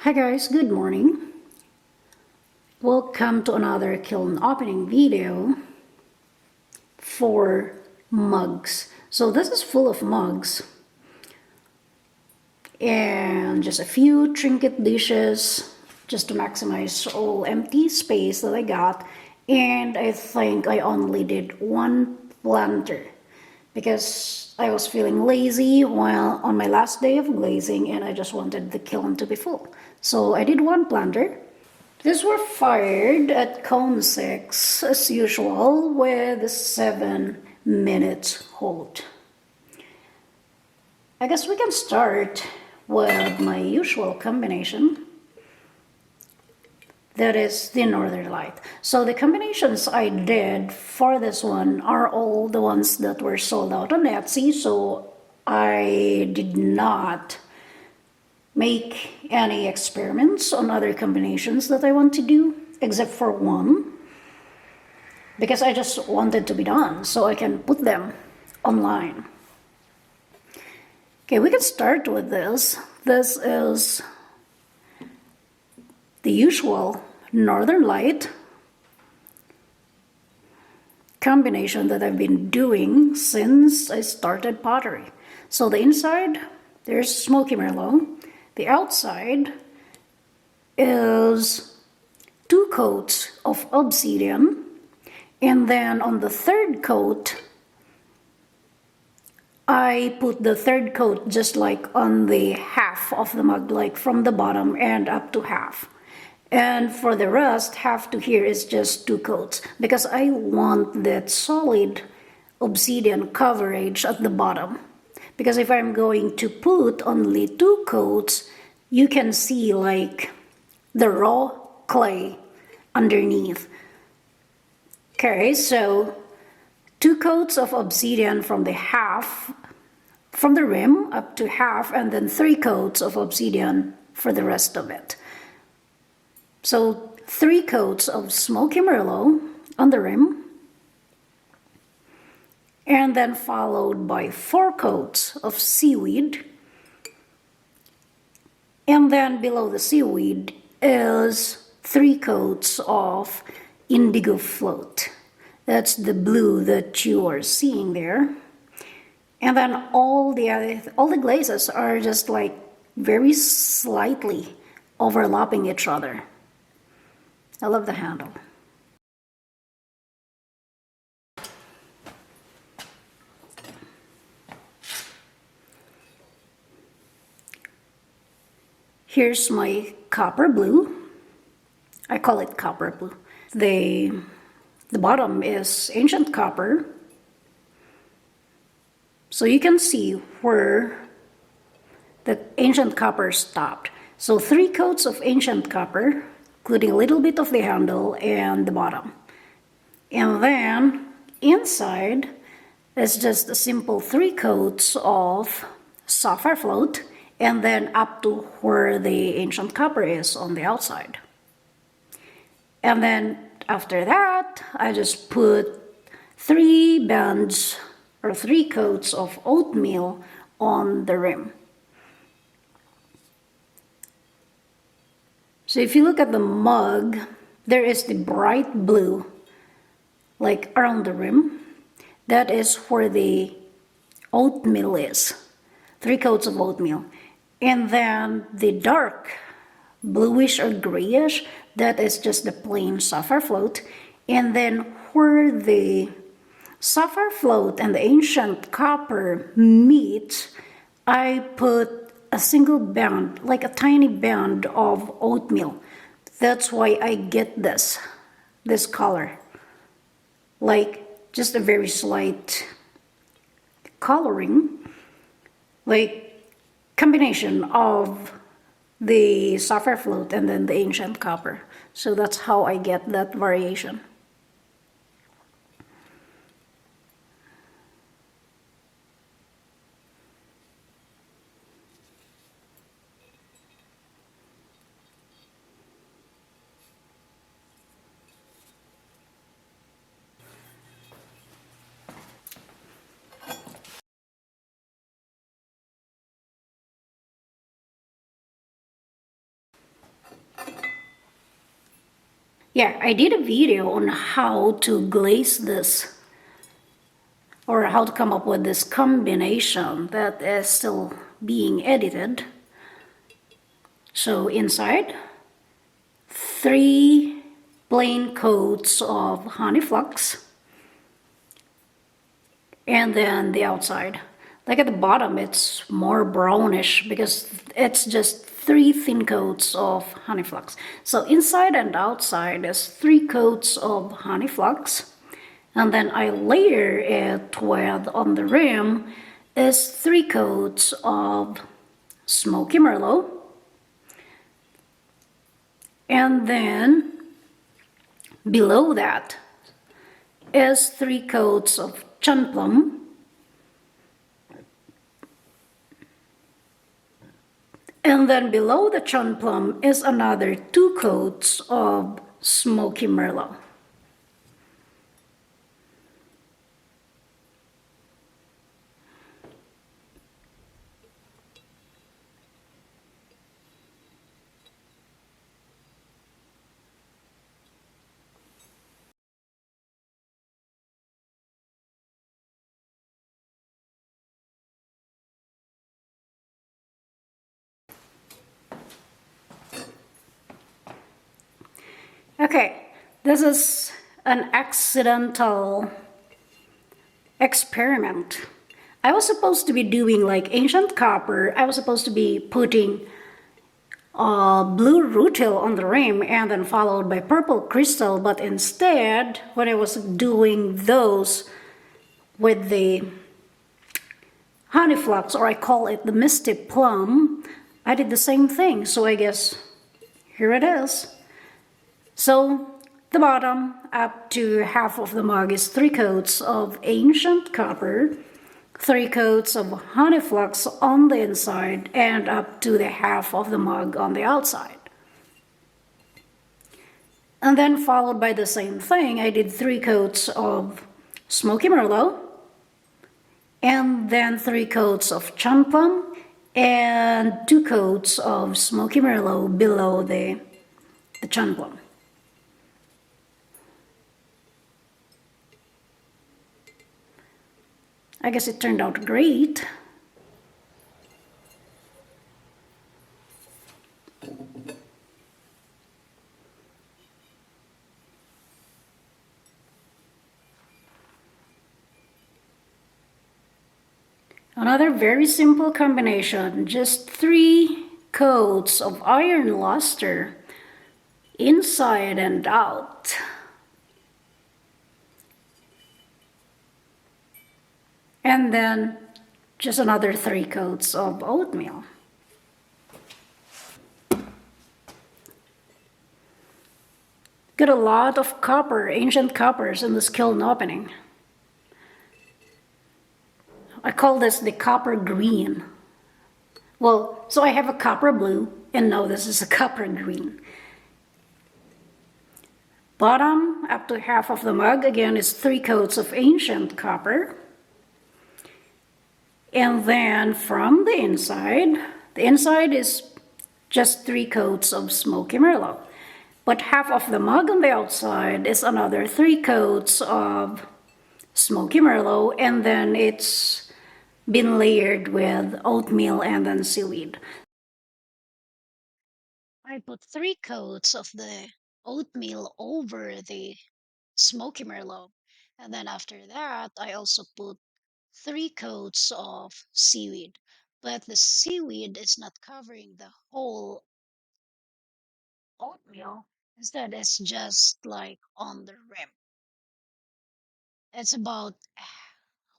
Hi guys, good morning. Welcome to another kiln opening video for mugs. So this is full of mugs and just a few trinket dishes just to maximize all empty space that I got. And I think I only did one planter because I was feeling lazy while on my last day of glazing and I just wanted the kiln to be full. So I did one planter. These were fired at cone 6 as usual with a 7-minute hold. I guess we can start with my usual combination. That is the Northern Light. So the combinations I did for this one are all the ones that were sold out on Etsy, so I did not make any experiments on other combinations that I want to do, except for one, because I just wanted to be done so I can put them online. Okay, we can start with this. This is the usual Northern Light combination that I've been doing since I started pottery. So the inside, there's smoky merlot. The outside is 2 coats of obsidian, and then on the third coat I put the third coat just like on the half of the mug, like from the bottom and up to half. And for the rest, half to here is just 2 coats because I want that solid obsidian coverage at the bottom. Because if I'm going to put only 2 coats, you can see like the raw clay underneath. Okay, so 2 coats of obsidian from the half, from the rim up to half, and then 3 coats of obsidian for the rest of it. So 3 coats of smoky merlot on the rim, and then followed by 4 coats of seaweed, and then below the seaweed is 3 coats of indigo float. That's the blue that you are seeing there. And then all the glazes are just like very slightly overlapping each other. I love the handle. Here's my copper blue. I call it copper blue. The bottom is ancient copper. So you can see where the ancient copper stopped. So 3 coats of ancient copper, including a little bit of the handle and the bottom. And then inside is just a simple 3 coats of sapphire float, and then up to where the ancient copper is on the outside. And then after that, I just put 3 bands or 3 coats of oatmeal on the rim. So if you look at the mug, there is the bright blue, like around the rim. That is where the oatmeal is. 3 coats of oatmeal. And then the dark bluish or grayish, that is just the plain sapphire float. And then where the sapphire float and the ancient copper meet, I put a single band, like a tiny band of oatmeal. That's why I get this color. Like just a very slight coloring, like combination of the sapphire float and then the ancient copper. So that's how I get that variation. Yeah, I did a video on how to glaze this, or how to come up with this combination that is still being edited. So inside, 3 plain coats of honey flux, and then the outside. Like at the bottom, it's more brownish because it's just 3 thin coats of honey flux. So inside and outside is 3 coats of honey flux, and then I layer it with, on the rim, is 3 coats of smoky merlot, and then below that is 3 coats of plum, and then below the plum is another 2 coats of smoky merlot. Okay, this is an accidental experiment. I was supposed to be doing like ancient copper. I was supposed to be putting blue rutile on the rim and then followed by purple crystal, but instead, when I was doing those with the honey flux, or I call it the misty plum, I did the same thing. So I guess here it is. So the bottom up to half of the mug is 3 coats of ancient copper, 3 coats of honey flux on the inside, and up to the half of the mug on the outside. And then followed by the same thing, I did 3 coats of smoky merlot, and then 3 coats of plum, and 2 coats of smoky merlot below the plum. I guess it turned out great. Another very simple combination, just 3 coats of iron luster inside and out. And then just another 3 coats of oatmeal. Got a lot of copper, ancient coppers in this kiln opening. I call this the copper green. Well, so I have a copper blue, and now this is a copper green. Bottom up to half of the mug, again, is 3 coats of ancient copper. And then from the inside is just 3 coats of smoky merlot. But half of the mug on the outside is another 3 coats of smoky merlot, and then it's been layered with oatmeal and then seaweed. I put 3 coats of the oatmeal over the smoky merlot, and then after that I also put 3 coats of seaweed, but the seaweed is not covering the whole oatmeal. Instead, it's just like on the rim. It's about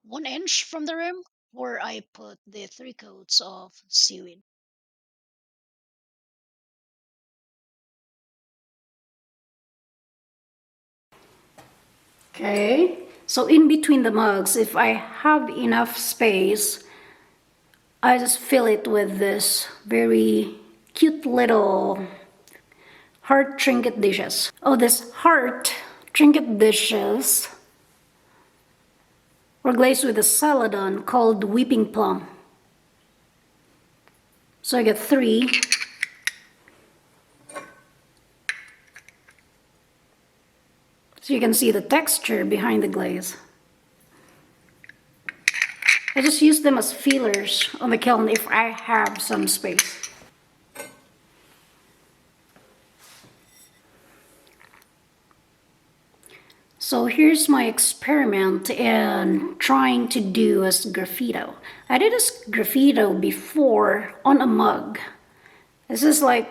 1 inch from the rim where I put the 3 coats of seaweed. Okay, so in between the mugs, if I have enough space, I just fill it with this very cute little heart trinket dishes. Oh, this heart trinket dishes were glazed with a celadon called whipping plum. So I get 3. you can see the texture behind the glaze. I just use them as feelers on the kiln if I have some space. So here's my experiment in trying to do a Sgraffito. I did a Sgraffito before on a mug. This is like,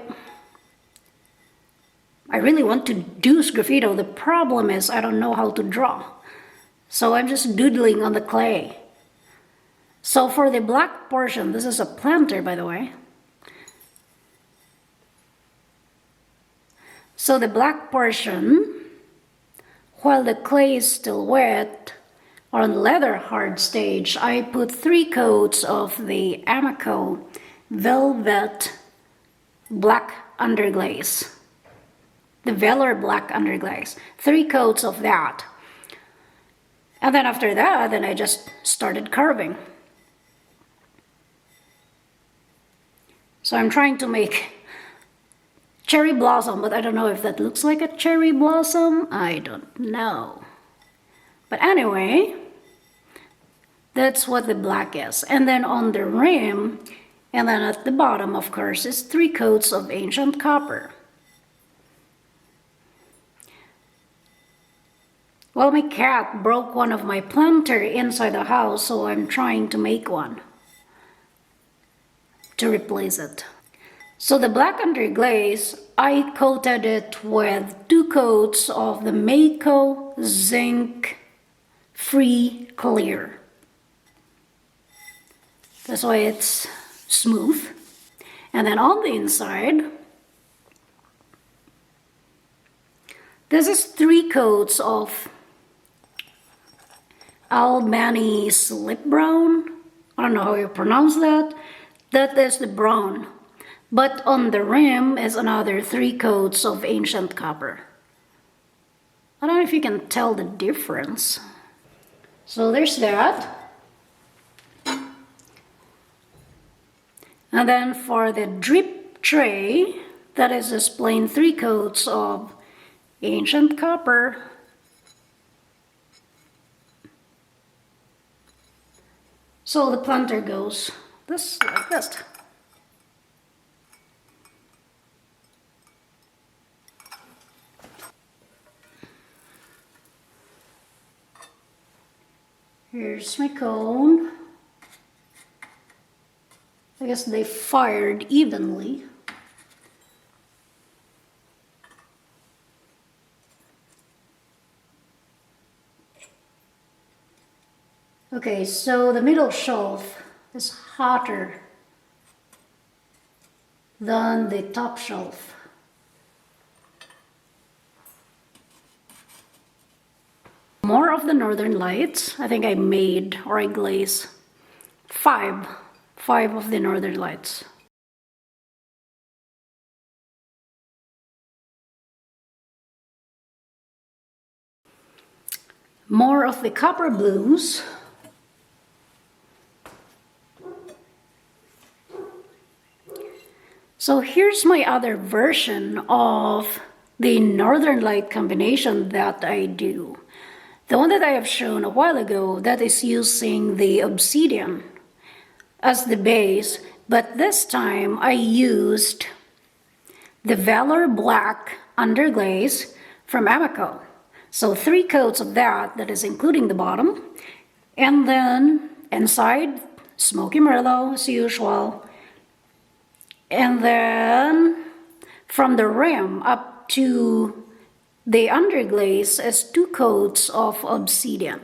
I really want to do Sgraffito. The problem is I don't know how to draw. So I'm just doodling on the clay. So for the black portion, this is a planter, by the way. So the black portion, while the clay is still wet, on leather hard stage, I put 3 coats of the Amico Velvet Black Underglaze. The Velour Black Underglaze. 3 coats of that. And then after that, then I just started carving. So I'm trying to make cherry blossom, but I don't know if that looks like a cherry blossom. I don't know. But anyway, that's what the black is. And then on the rim, and then at the bottom, of course, is 3 coats of ancient copper. Well, my cat broke one of my planter inside the house, so I'm trying to make one to replace it. So the black underglaze, I coated it with 2 coats of the Mako Zinc Free Clear. That's why it's smooth. And then on the inside, this is 3 coats of Albany Slip Brown. I don't know how you pronounce that. That is the brown. But on the rim is another 3 coats of ancient copper. I don't know if you can tell the difference. So there's that. And then for the drip tray, that is just plain 3 coats of ancient copper. So the planter goes this like this. Here's my cone. I guess they fired evenly. Okay, so the middle shelf is hotter than the top shelf. More of the Northern Lights. I think I made, or I glazed, 5 of the Northern Lights. More of the copper blues. So here's my other version of the Northern Light combination that I do. The one that I have shown a while ago, that is using the obsidian as the base, but this time I used the Velour Black Underglaze from Amico. So 3 coats of that, that is including the bottom, and then inside, Smoky Merlot as usual, and then from the rim up to the underglaze is 2 coats of obsidian,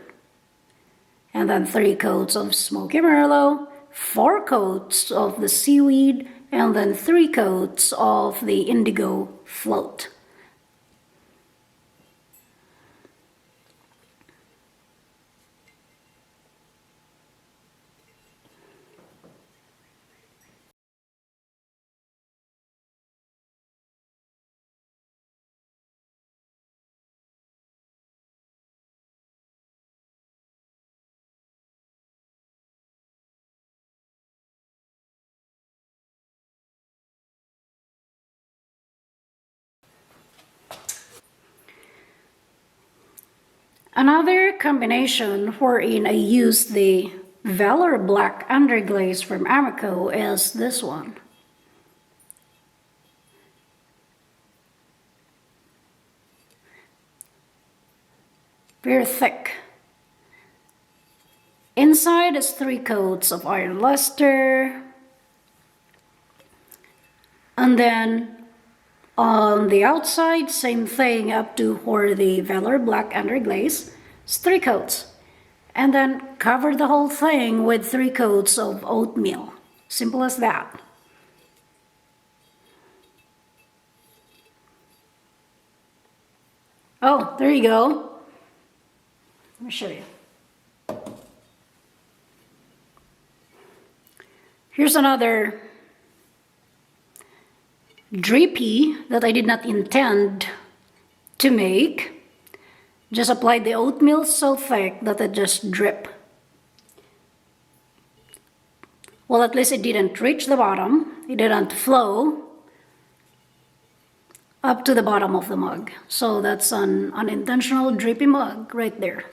and then 3 coats of Smoky Merlot, 4 coats of the seaweed, and then 3 coats of the indigo float. Another combination wherein I use the Valor Black underglaze from Amico is this one. Very thick. Inside is 3 coats of iron luster. And then on the outside, same thing up to where the Valor Black underglaze. It's 3 coats. And then cover the whole thing with 3 coats of oatmeal. Simple as that. Oh, there you go. Let me show you. Here's another Drippy that I did not intend to make. Just applied the oatmeal so thick that it just drip. Well, at least it didn't reach the bottom. It didn't flow up to the bottom of the mug. So that's an unintentional drippy mug right there.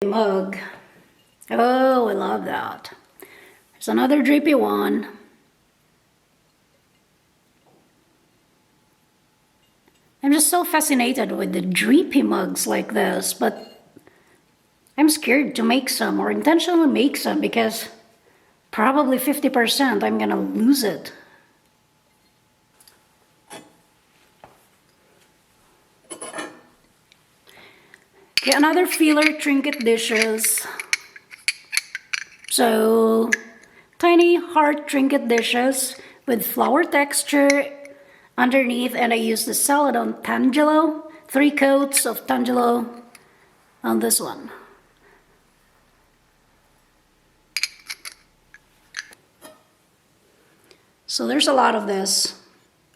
Mug. Oh, I love that. There's another drippy one. I'm just so fascinated with the drippy mugs like this, but I'm scared to make some or intentionally make some because probably 50% I'm gonna lose it. Okay, another filler Trinket dishes. So, tiny heart Trinket dishes with flower texture underneath, and I use the Celadon Tangelo, 3 coats of Tangelo on this one. So there's a lot of this.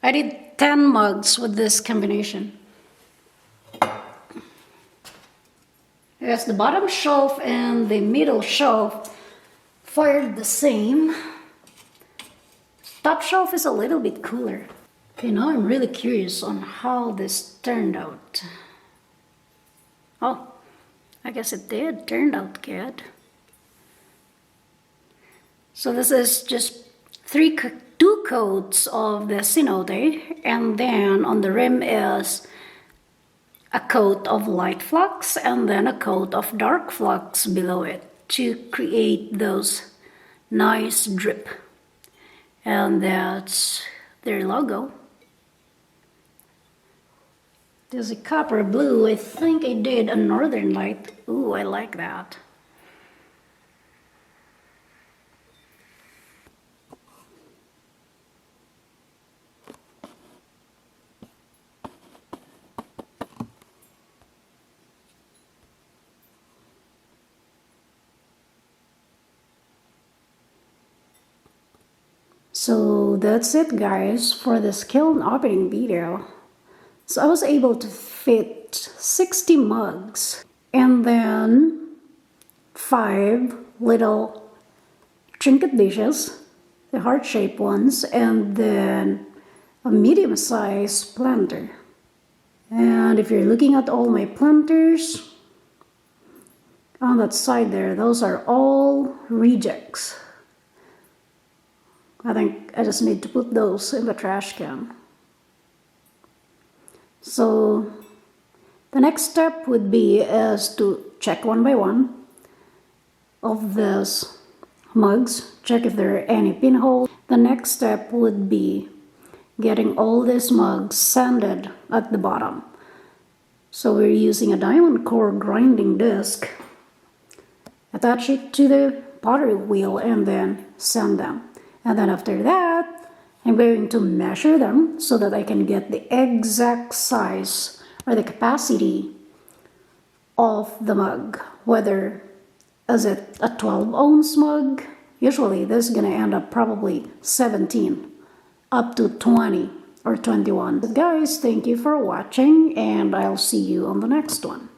I did 10 mugs with this combination. Yes, the bottom shelf and the middle shelf fired the same. Top shelf is a little bit cooler. Okay, now I'm really curious on how this turned out. Oh, I guess it did turn out good. So this is just 2 coats of the cenote, and then on the rim is a coat of light flux and then a coat of dark flux below it to create those nice drip. And that's their logo. There's a copper blue. I think I did a northern light. Ooh, I like that. So that's it, guys, for this Kiln opening video. So I was able to fit 60 mugs and then 5 little Trinket dishes, the heart-shaped ones, and then a medium-sized planter. And if you're looking at all my planters on that side there, those are all rejects. I think I just need to put those in the trash can. So the next step would be is to check one by one of these mugs, check if there are any pinholes. The next step would be getting all these mugs sanded at the bottom. So we're using a diamond core grinding disc, attach it to the pottery wheel and then sand them. And then after that, I'm going to measure them so that I can get the exact size or the capacity of the mug. Whether is it a 12-ounce mug? Usually this is going to end up probably 17 up to 20 or 21. But guys, thank you for watching and I'll see you on the next one.